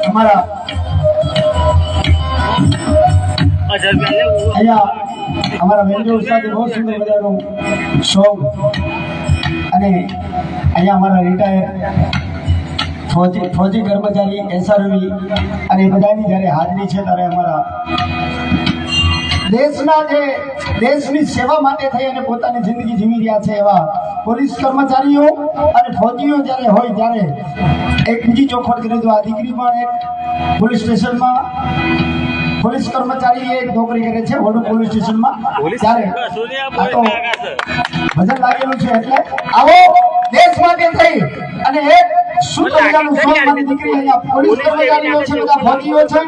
અમારા અહીંયા અમારા વેન્ડર સાથે બહુ સુંદર મજાનું સોંગ અને અહીંયા અમારા રિટાયર ફૌજી કર્મચારી એસઆરવી અને બધાની જ્યારે હાજરી છે ત્યારે અમારા દેશની સેવા માટે થઈ અને પોતાની જિંદગી જીવી રહ્યા છે એવા પોલીસ કર્મચારીઓ અને ફૌજીઓ જ્યારે હોય ત્યારે એક બીજી ચોખવટ કરી દો. આ દીકરી પણ એક પોલીસ સ્ટેશનમાં પોલીસ કર્મચારી એક નોકરી કરે છે વડોદ પોલીસ સ્ટેશનમાં. ત્યારે આ તો ભજન લાગેલું છે એટલે આવો દેશ માટે થઈ અને એક સુંદર મજાનું સોંગ મારી દીકરી અહીંયા પોલીસ કર્મચારીઓ છે, બધા ફૌજીઓ છે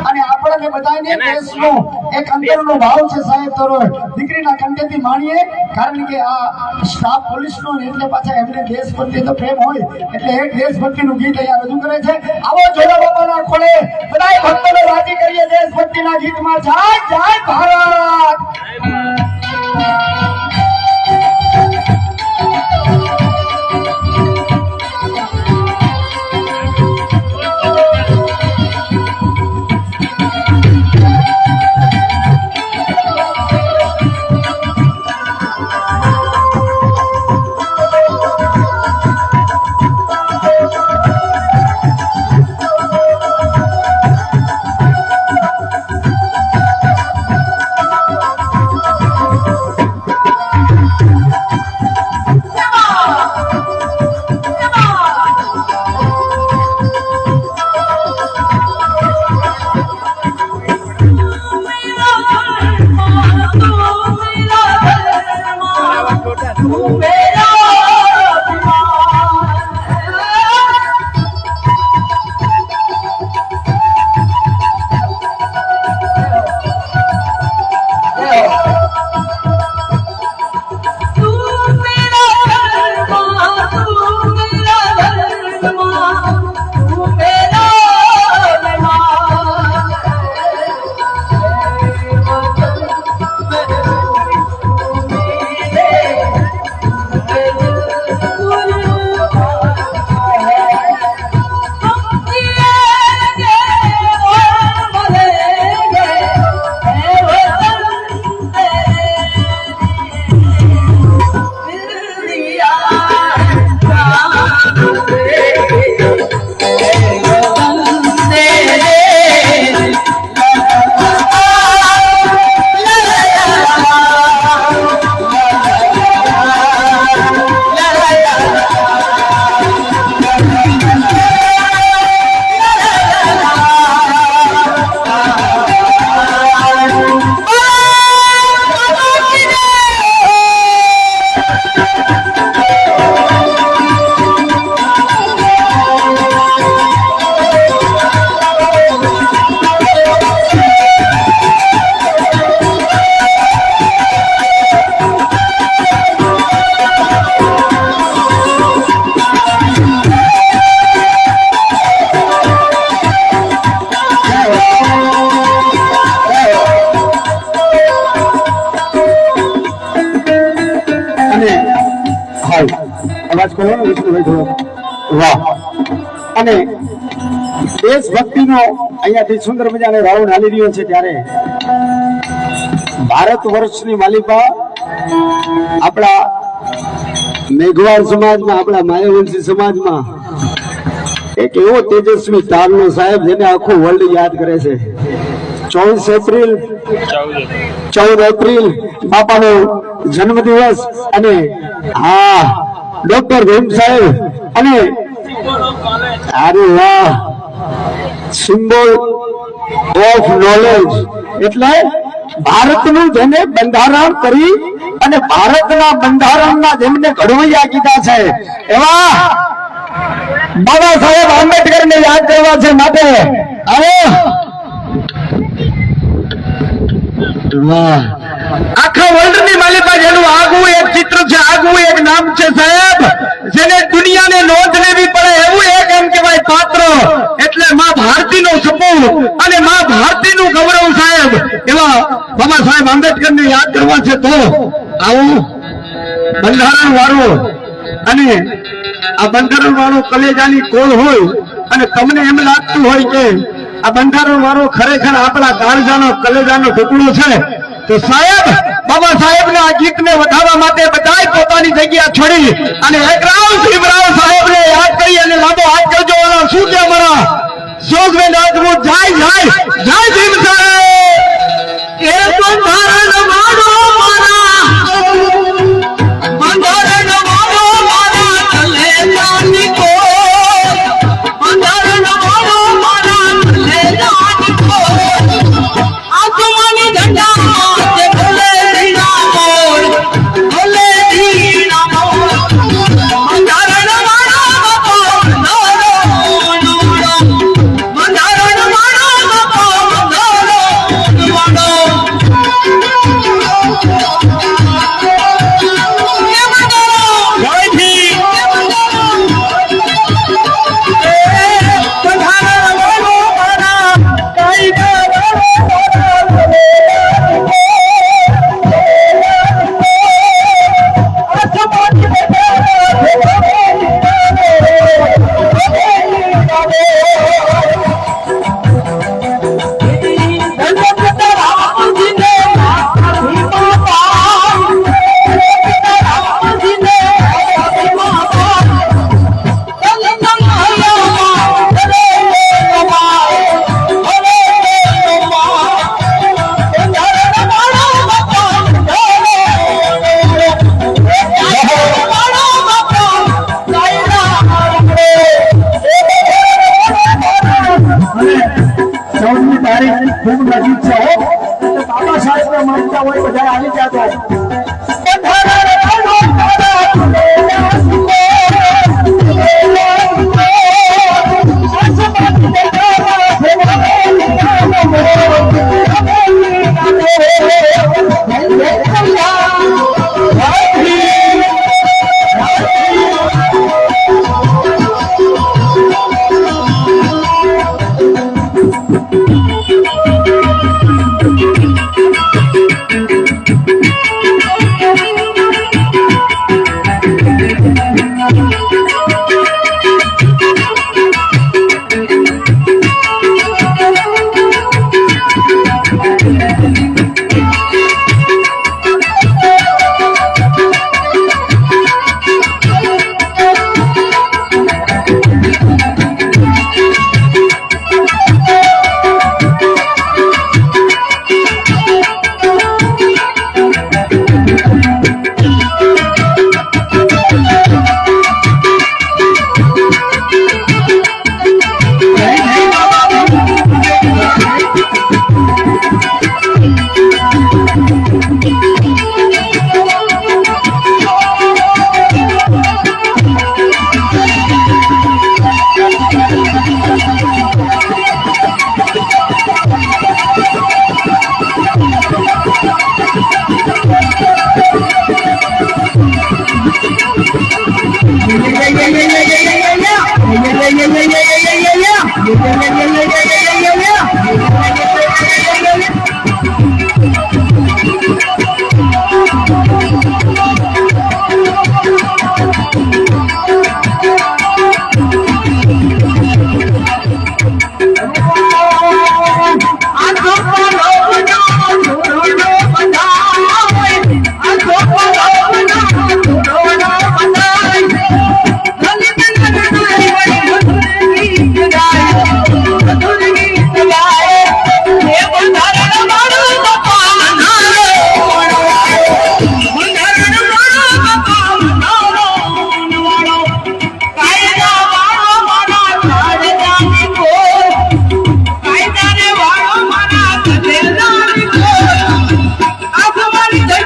અને આપણને બધાને દેશનો એક અંદરનો ભાવ છે સાહેબ તો દીકરીના કંઠેથી માણીએ, કારણ કે આ સ્ટાફ પોલીસનો એટલે પાછા એમને દેશ પ્રત્યે તો પ્રેમ હોય એટલે એક દેશભક્તિનું ગીત અહીંયા રજૂ કરે છે. આવો જોડા બાપાના ખોળે બધા ભક્તોને રાજી કરીએ દેશભક્તિના ગીતમાં. જય જય ભારત. અને દેશભક્તિનો અહીંયાથી સુંદર મજાનો રાઉન્ડ હાલી રહ્યો છે ત્યારે ભારત વર્ષની માલિકા આપણા મેઘવાળ સમાજમાં, આપણા માયાવંશી સમાજમાં એક એવો તેજસ્વી તારનો સાહેબ જેને આખું વર્લ્ડ યાદ કરે છે. 14 એપ્રિલ બાપાનો જન્મદિવસ અને હા ડોક્ટર ભીમ સાહેબ અને અરે વાહ સિમ્બોલ ઓફ નોલેજ એટલે ભારતનું જેને બંધારણ કરી અને ભારતના બંધારણના જેમને ઘડવૈયા કીધા છે એવા બાબા સાહેબ આંબેડકરને યાદ કરવા છે. માટે આવો આખા વર્લ્ડ ની માલિકા જેનું આગવું એક ચિત્ર છે, આગવું એક નામ છે સાહેબ, જેને દુનિયાને નોંધ લેવી પડે એવું એક એમ કહેવાય પાત્ર એટલે માં ભારતીનું સપૂત અને માં ભારતીનું ગૌરવ સાહેબ એવા બાબા સાહેબ આંબેડકરને યાદ કરવા છે. તો આવું બંધારણ વાળું અને આ બંધારણ વાળો કલેજાની કોલ હોય અને તમને એમ લાગતું હોય કે આ બંધારણ વાળો ખરેખર આપણા કાળજાનો કલેજાનો ટુકડો છે, તો સાહેબ બાબા સાહેબ ના ગીતને વધારવા માટે બધાય પોતાની જગ્યા છોડી અને એકરાવ ભીમરાવ સાહેબ ને યાદ કરી અને લાંબો હાથ કરજો. શું કે મારા જોગવે રાજપૂત જય જય જય ભીમ સાહેબ. એ બંધારણ વાળો મારા બંધારણ વાળો મારા કલેજાની કોલ, બંધારણ વાળો મારા કલેજાની કોલ, આસમાની ઝંડા માથે ભલે ધીણા મોર, ભલે ધીણા મોર, બંધારણ વાળો બાપો બંધારો વાળો, બંધારણ વાળો બાપો બંધારો વાળો. ખૂબ નજીક છે બાબા સાહેબ ને માનતા હોય બધા આવી જતો. Yeah.